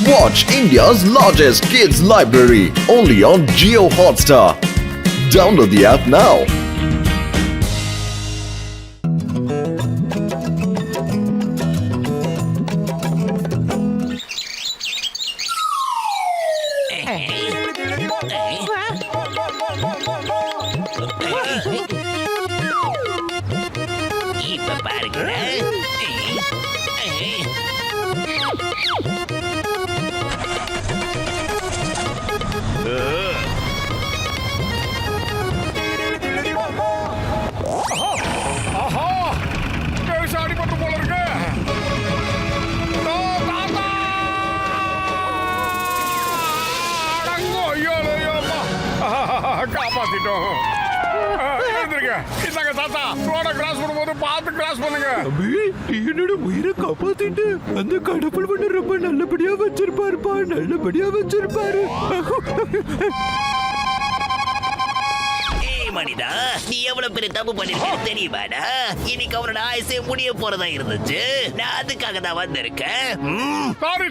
Watch India's largest kids library only on Jio Hotstar. Download the app now. என்னோட உயிரை காப்பாத்திட்டு அந்த கடவுள் ஒண்ணு ரொம்ப நல்லபடியா வச்சிருப்பாருப்பா, நல்லபடியா வச்சிருப்பாரு. மனிதா, நீ எவ்வளவு பெரிய தப்பு பண்ணிருக்க தெரியுமாடா? இன்னைக்கு அவரோட ஆயுசே முடிய போறதா இருந்துச்சு. நான் அதுக்காக தான் வந்திருக்கேன்.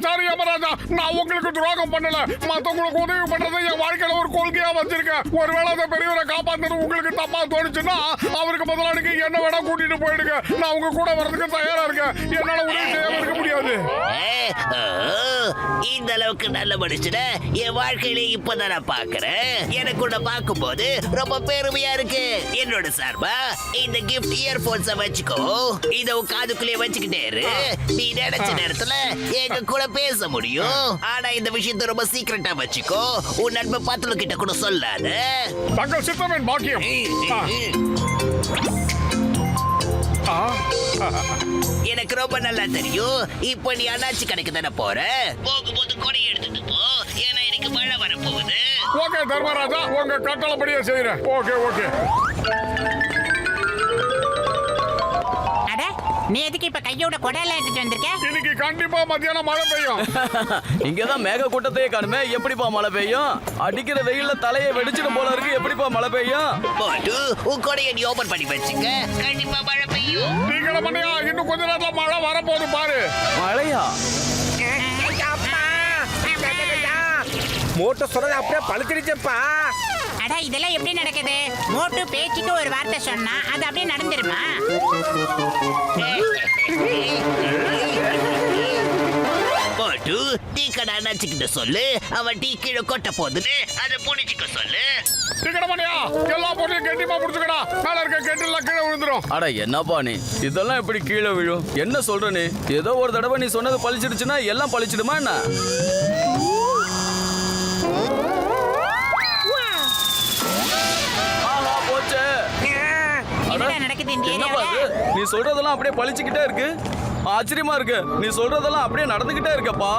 சாரி யமராஜா, நான் உங்களுக்கு துரோகம் பண்ணல. மத்தவங்களுக்கு உதவி பண்றதை என் வாழ்க்கையில ஒரு கொள்கையா வச்சிருக்கேன். ஒருவேளை அந்த பெரியவரை காப்பாத்தணும் உங்களுக்கு தப்பா தோணுச்சுன்னா அவருக்கு பதிலாளிக்கு என்ன வேணா கூட்டிட்டு போயிடுங்க. நான் உங்க கூட வர்றதுக்கு தயாரா இருக்கேன். என்னால உதவி செய்யாம இருக்க முடியாது. இந்த அளவுக்கு நல்ல மனுஷன என் வாழ்க்கையில இப்பதான் நான் பாக்குறேன். எனக்கு உன்னை பார்க்கும்போது ரொம்ப பெருமையா இருக்கு. என்னோட சார்பா இந்த கிஃப்ட் இயர்போன்ஸ வச்சுக்கோ. இத உன் காதுக்குள்ளே வச்சுக்கிட்டே இரு. நீ நினைச்ச நேரத்துல எங்க கூட பேச முடியும். ஆனா இந்த விஷயத்தை ரொம்ப சீக்கிரட்டா வச்சுக்கோ. உன் நண்பன் பாத்துல கிட்ட கூட சொல்லாத. தங்கள் சித்தமேன் பாக்கியம். எனக்கு ரொம்ப நல்லா தெரியும். இப்போ நீ அண்ணாச்சி கடைக்கு தானே போற. போகும்போது கொடை எடுத்துட்டு போ. ஏன்னா எனக்கு மழை வரப்போகுது. ஓகே தர்மராஜா, உங்க கட்டளைப்படியே செய்யறேன். ஓகே. அட, நீ எதுக்கு இப்ப கையோட கொடையெல்லாம் எடுத்துட்டு வந்திருக்க? இன்னைக்கு கண்டிப்பா மத்தியானம் மழை பெய்யும். இங்கதான் மேக கூட்டத்தையே காணுமே, எப்படிப்பா மழை பெய்யும்? அடிக்கிற வெயில்ல தலையை வெடிச்சிடும் போல இருக்கு, எப்படிப்பா மழை பெய்யும்? போட்டு உன் கொடையை நீ ஓபன் பண்ணி வச்சுக்க, கண்டிப்பா மழை பெய்யும். நீங்கள மண்டையா, இன்னும் கொஞ்ச நேரத்துல மழை வரப்போகுது பாரு. மழையா? மோட்டோ சொன்னது அப்படியே பழுத்திருச்சப்பா. அட, இதெல்லாம் எப்படி நடக்குது? மோட்டு பேச்சுக்கு ஒரு வார்த்தை சொன்னா அது அப்படியே நடந்துருமா? போட்டு டீ கடை அண்ணாச்சிக்கிட்ட சொல்லு, அவன் டீ கீழே கொட்ட போதுன்னு அதை புடிச்சுக்க சொல்லு. நீங்கள மண்டையா, எல்லா பொருளையும் கெட்டிமா புடிச்சுக்கடா. மேல இருக்க கெட்டிலாம் கீழே விழுந்துரும். அட என்னப்பா நீ, இதெல்லாம் எப்படி கீழே விழும்? என்ன சொல்ற நீ? ஏதோ ஒரு தடவை நீ சொன்னது பழிச்சிடுச்சுன்னா எல்லாம் பழிச்சிடுமா என்ன? என்னடா நடக்குது இந்த என்னப்பா ஏரியால? இது? நீ சொல்றதெல்லாம் அப்படியே பழிச்சுக்கிட்டே இருக்கு. ஆச்சரியமா இருக்கு. நீ சொல்றதெல்லாம் அப்படியே நடந்துகிட்டே இருக்கப்பா.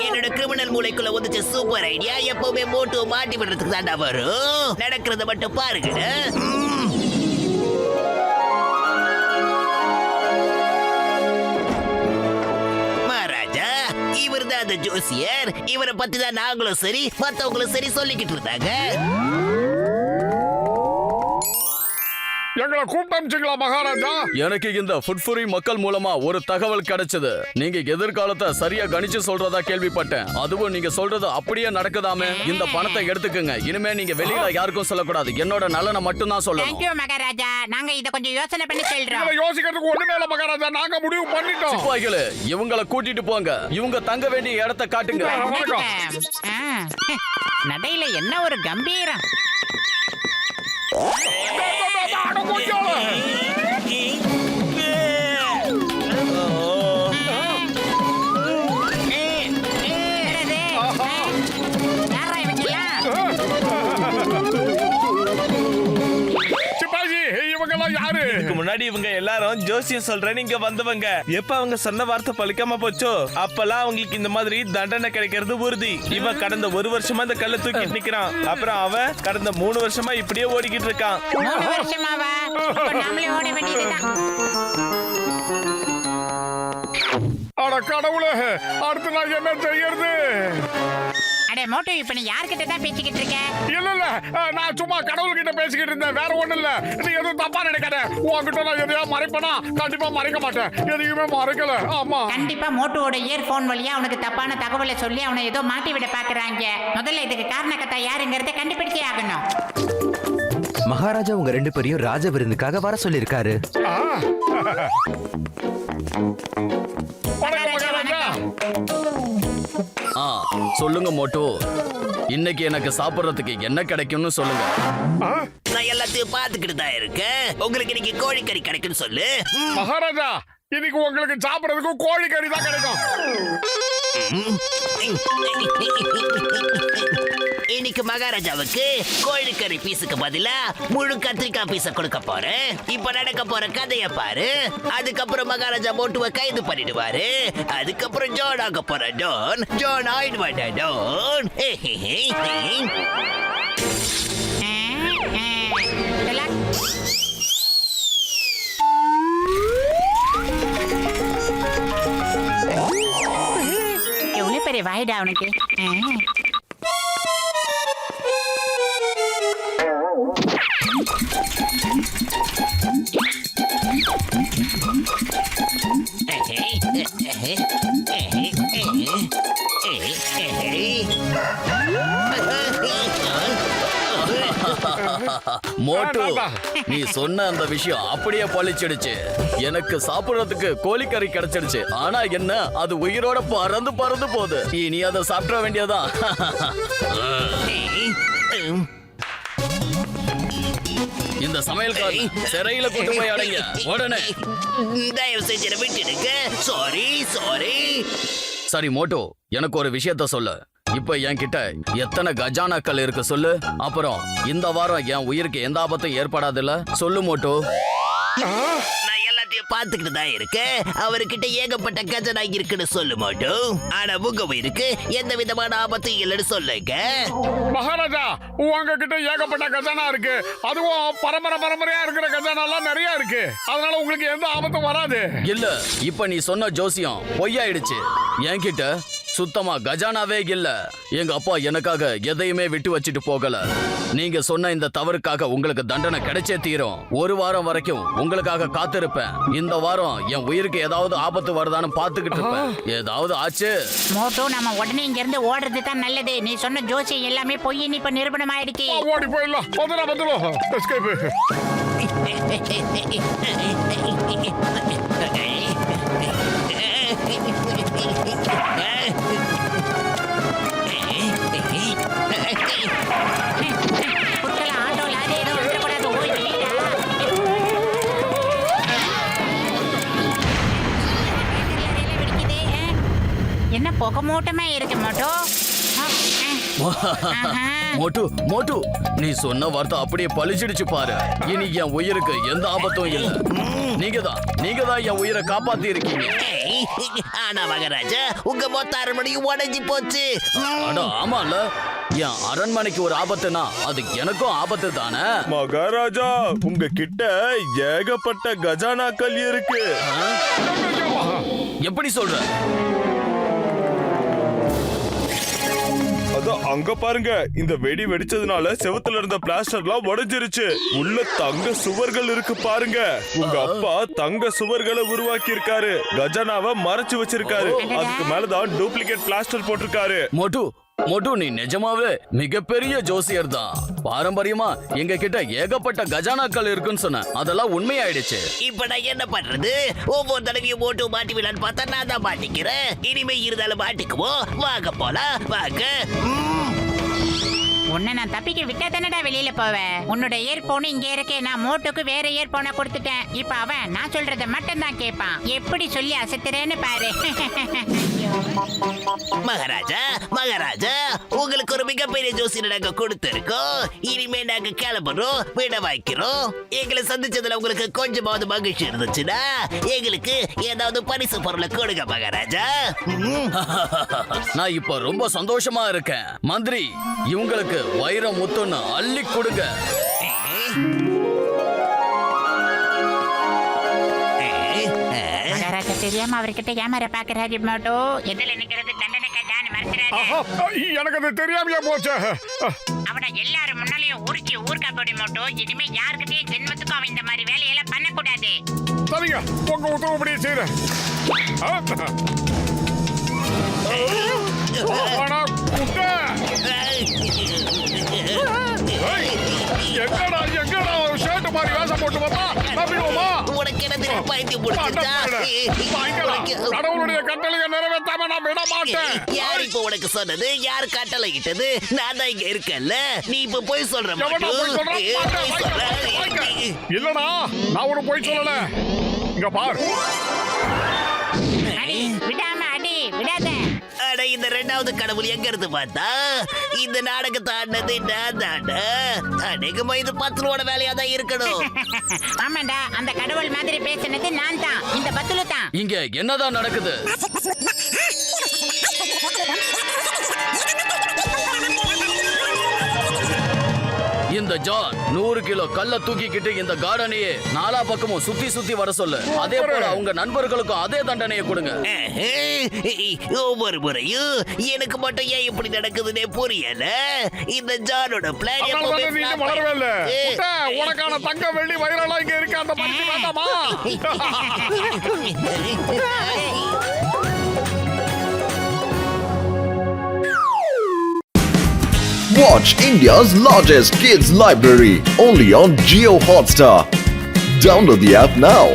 என்னோட கிரிமினல் மூளைக்குள்ள வந்துச்சு சூப்பர் ஐடியா. எப்பவுமே மோட்டு மாட்டி விடுறதுக்கு தாண்டா வரும். நடக்கிறத மட்டும் பாருங்க. மகாராஜா, இவர் தான் அந்த ஜோசியர். இவரை பத்தி தான் நாங்களும் சரி மத்தவங்களும் சரி சொல்லிக்கிட்டு இருந்தாங்க. எங்களை கூப்பிட்டு அனுப்பிச்சிங்களா மகாராஜா? எனக்கு இந்த ஃபுட்ஃபுரி மக்கள் மூலமா ஒரு தகவல் கிடைச்சது. நீங்க எதிர்காலத்தை சரியா கணிச்சு சொல்றதா கேள்விப்பட்டேன். அதுவும் நீங்க சொல்றது அப்படியே நடக்குதாமே. இந்த பணத்தை எடுத்துக்கங்க. இனிமே நீங்க வெளியில யாருக்கும் சொல்லக்கூடாது. என்னோட நலனை மட்டும் தான் சொல்லணும். தேங்க்யூ மகாராஜா. நாங்க இத கொஞ்சம் யோசனை பண்ணி சொல்றோம். இதை யோசிக்கிறதுக்கு ஒண்ணுமே இல்ல மகாராஜா, நாங்க முடிவு பண்ணிட்டோம். சிப்பாய்களே, இவங்களை கூட்டிட்டு போங்க. இவங்க தங்க வேண்டிய இடத்தை காட்டுங்க. நடையில என்ன ஒரு கம்பீரம். இதுக்கு முன்னாடி இவங்க எல்லாரும் ஜோசியம் சொல்றேன்னு இங்க வந்தவங்க. எப்ப அவங்க சொன்ன வார்த்தை பழிக்காம போச்சோ அப்பெல்லாம் அவங்களுக்கு இந்த மாதிரி தண்டனை கிடைக்கிறது உறுதி. இவன் கடந்த 1 வருஷமா இந்த கல்ல தூக்கிட்டு நிக்கிறான். அப்புறம் அவன் கடந்த 3 வருஷமா இப்படியே ஓடிக்கிட்டு இருக்கான். 3 வருஷமாவா? அப்ப நாமளே ஓட வேண்டியதுதான். அட கடவுளே, அடுத்து நான் என்ன செய்யறது? அடே மோட்டு இப்ப நீ யார்கிட்ட தான் பேசிக்கிட்டு இருக்க? இல்ல நான் சும்மா கடவுள்கிட்ட பேசிக்கிட்டு இருந்தேன், வேற ஒண்ணும் இல்ல. நீ எதுவும் தப்பா நினைக்காத. உன்கிட்ட நான் எதையா மறைப்பனா? கண்டிப்பா மறைக்க மாட்டேன், எதையுமே மறைக்கல. ஆமா. கண்டிப்பா மோட்டுவோட இயர்போன் வழியா அவனுக்கு தப்பான தகவலை சொல்லி அவனை ஏதோ மாட்டி விட பாக்குறாங்க. முதல்ல இதுக்கு காரணக்கத்தா யாருங்கிறத கண்டுபிடிச்சே ஆகணும். மகாராஜா உங்க 2 பேரையும் ராஜ விருந்துக்காக வர சொல்லிருக்காரு. மகாராஜா வணக்கம். ஆ சொல்லுங்க மோட்டு, இன்னைக்கு எனக்கு சாப்பிடுறதுக்கு என்ன கிடைக்கும்னு சொல்லுங்க. நான் எல்லாத்தையும் பார்த்துக்கிட்டு தான் இருக்கேன். உங்களுக்கு இன்னைக்கு கோழிக்கறி கிடைக்குன்னு சொல்லு. மகாராஜா, இன்னைக்கு உங்களுக்கு சாப்பிடறதுக்கு கோழிக்கறி தான் கிடைக்கும். இன்னைக்கு மகாராஜாவுக்கு கோழிக்கறி பீஸுக்கு பதிலா முழு கத்திரிக்காய் பீஸ கொடுக்க போறேன். இப்ப நடக்க போற கதைய பாரு. அதுக்கப்புறம் மகாராஜா மோட்டுவை கைது பண்ணிடுவாரு. அதுக்கப்புறம் ஜான் ஆக போற ஜான் ஆயிடுவாடா டான். இதெல்லாம் எவ்வளவு பெரிய வாய்டா அவனுக்கு. மோட்டு, நீ சொன்ன அந்த விஷயம் அப்படியே பழிச்சிடுச்சு. எனக்கு சாப்பிடுறதுக்கு கோழிக்கறி கிடைச்சிடுச்சு. ஆனா என்ன, அது உயிரோட பறந்து பறந்து போகுது. இனி அதை சாப்பிட வேண்டியதான். இந்த சமையல்காரன் சிறையில கொண்டு போய் அடைங்க உடனே. தயவு செஞ்சு என்னை விட்டுடுங்க. சாரி. சரி மோட்டு, எனக்கு ஒரு விஷயத்த சொல்லு. இப்ப என்கிட்ட எத்தனை கஜானாக்கள் இருக்கு சொல்லு. அப்புறம் இந்த வாரம் என் உயிருக்கு எந்த ஆபத்தும் ஏற்படாதுல்ல சொல்லு மோட்டு. நான் எல்லாத்தையும் பார்த்துக்கிட்டு தான் இருக்கேன். அவர்கிட்ட ஏகப்பட்ட கஜனா இருக்குன்னு சொல்லு மாட்டோம். ஆனா உங்க உயிருக்கு எந்த விதமான ஆபத்தும் இல்லைன்னு சொல்லுங்க. மகாராஜா, உங்ககிட்ட ஏகப்பட்ட கஜானா இருக்கு. அதுவும் பரம்பரையா இருக்கிற கஜானா எல்லாம் நிறைய இருக்கு. அதனால உங்களுக்கு எந்த ஆபத்தும் வராது. இல்ல, இப்ப நீ சொன்ன ஜோசியம் பொய்யாயிடுச்சு. என்கிட்ட சுத்தமா கஜானாவே இல்ல. எங்க அப்பா எனக்காக எதையுமே விட்டு வச்சுட்டு போகல. நீங்க சொன்ன இந்த தவறுக்காக உங்களுக்கு தண்டனை கிடைச்சே தீரும். 1 வாரம் வரைக்கும் உங்களுக்காக காத்திருப்பேன். இந்த வாரம் என் உயிருக்கு ஏதாவது ஆபத்து வருதான்னு பாத்துக்கிட்டு இருப்பேன். ஏதாவது ஆச்சு மோட்டு, நம்ம உடனே இங்க இருந்து ஓடுறது தான் நல்லது. நீ சொன்ன ஜோசியம் எல்லாமே பொய்ன்னு இப்ப நிரூபணம் ஆயிடுச்சு. ஓடி போயிடலாம். வந்துடும். எஸ்கேப். என்ன புகை மூட்டமா இருக்கு மோட்டு? மோட்டு மோட்டு, நீ சொன்ன வார்த்தை அப்படியே பழிச்சிடுச்சு பாரு. இனி என் உயிருக்கு எந்த ஆபத்தும் இல்ல. நீங்க தான் என் உயிரை காப்பாத்தி இருக்கீங்க. ஆனா மகாராஜா, உங்க மொத்த அரண்மனையும் உடைஞ்சு போச்சு. அட ஆமால, என் அரண்மனைக்கு ஒரு ஆபத்துனா அது எனக்கும் ஆபத்து தானே. மகாராஜா, உங்க கிட்ட ஏகப்பட்ட கஜானாக்கள் இருக்கு. எப்படி சொல்ற? அதான் அங்க பாருங்க. இந்த வெடி வெடிச்சதுனால செவுத்துல இருந்த பிளாஸ்டர்லாம் உடைஞ்சிருச்சு. உள்ள தங்க சுவர்கள் இருக்கு பாருங்க. உங்க அப்பா தங்க சுவர்களை உருவாக்கி இருக்காரு. கஜானாவை மறைச்சு வச்சிருக்காரு. அதுக்கு மேலதான் டூப்ளிகேட் பிளாஸ்டர் போட்டிருக்காரு. மோட்டு, நீ நிஜமாவே மிகப்பெரிய ஜோசியர் தான். பாரம்பரியமா எங்க கிட்ட ஏகப்பட்ட கஜானாக்கள் இருக்குன்னு சொன்ன, அதெல்லாம் உண்மையாயிடுச்சு. இப்ப நான் என்ன பண்றது? ஒவ்வொரு தடவையும் போட்டு மாட்டி விடலான்னு பார்த்தா நான் தான் மாட்டிக்கிறேன். இனிமே இருந்தாலும் மாட்டிக்குவோம். வாங்க போலாம், வாங்க. உன்னை நான் தப்பிக்க விட்டா தானடா வெளியில போவேன். உன்னோட இயர்போன் இங்க இருக்கு. நான் மோட்டுக்கு வேற இயர்போனை கொடுத்துட்டேன். இப்ப அவன் நான் சொல்றத மட்டும் தான் கேட்பான். எப்படி சொல்லி அசத்துறேன்னு பாரு. மகாராஜா, உங்களுக்கு ஒரு மிகப்பெரிய ஜோசியரை நாங்க கொடுத்திருக்கோம். இனிமே நாங்க கிளம்புறோம், விட வைக்கிறோம். எங்களை சந்திச்சதுல உங்களுக்கு கொஞ்சமாவது மகிழ்ச்சி இருந்துச்சுன்னா எங்களுக்கு ஏதாவது பரிசு பொருளை கொடுங்க மகாராஜா. நான் இப்ப ரொம்ப சந்தோஷமா இருக்கேன். மந்திரி, இவங்களுக்கு வைரம் முத்துன்னு அள்ளி கொடுங்க. மகாராஜா தெரியாம அவர்கிட்ட ஏமாற பாக்குறாரு மோட்டு. எதில் நிக்கிறது தண்டனை கேட்டான்னு மறந்துடாத. ஆஹா, எனக்கு அது தெரியாமையே போச்சு. அவனை எல்லாரும் முன்னாலேயும் உரிச்சு ஊர்க்கா போடி மோட்டோ. இனிமே யாருக்கிட்டையும் ஜென்மத்துக்கும் அவன் இந்த மாதிரி வேலையெல்லாம் பண்ணக்கூடாது. சரிங்க, உங்க உத்தரவுப்படியே செய்யறேன். ஆனா, குட்டை. எங்கடா ஷர்ட் மாதிரி வேஷம் போட்டு வந்தா தப்பிடுவோமா? உனக்கு என்ன தெரியும் பைத்தியம் பிடிச்சிருச்சா? கடவுளுடைய கட்டளையை நிறைவேற்றாம நான் விட மாட்டேன். யார் இப்ப உனக்கு சொன்னது? யார் கட்டளை இட்டது? நான் தான் இங்க இருக்கேன்ல. நீ இப்ப போய் சொல்ற எவன்டா மட்டும். போய் சொல்றான்? போய் சொல்ற. இல்லடா, நான் உனக்கு போய் சொல்லல. இங்க பார். அடி விடாம அடி விடாத. அட, இந்த ரெண்டாவது கடவுள் எங்க இருந்து பார்த்தா இந்த நாடகத்தை ஆடினது நான் தாண்டா. அநேகமா இது 10 ரூபாய் வேலையா தான் இருக்கணும். ஆமாண்டா, அந்த கடவுள் மாதிரி பேசினது நான் தான், இந்த பத்துலு தான். இங்க என்னதான் நடக்குது? இந்த ஜான் 100 கிலோ கல்ல தூக்கிக்கிட்டு இந்த கார்டனையே நாலா பக்கமும் சுத்தி சுத்தி வர சொல்லு. அதே போல உங்க நண்பர்களுக்கும் அதே தண்டனையை கொடுங்க. ஒவ்வொரு முறையும் எனக்கு மட்டும் ஏன் இப்படி நடக்குதுன்னே புரியல. இந்த ஜானோட பிளான் அதனாலதானே நீ இன்னும் வளரவே இல்ல. குட்டை, உனக்கான தங்க வெள்ளி வைரலாம் இங்க இருக்கு. அந்த பரிசு வேண்டாமா? Watch India's largest kids library only on Geo Hotstar. Download the app now.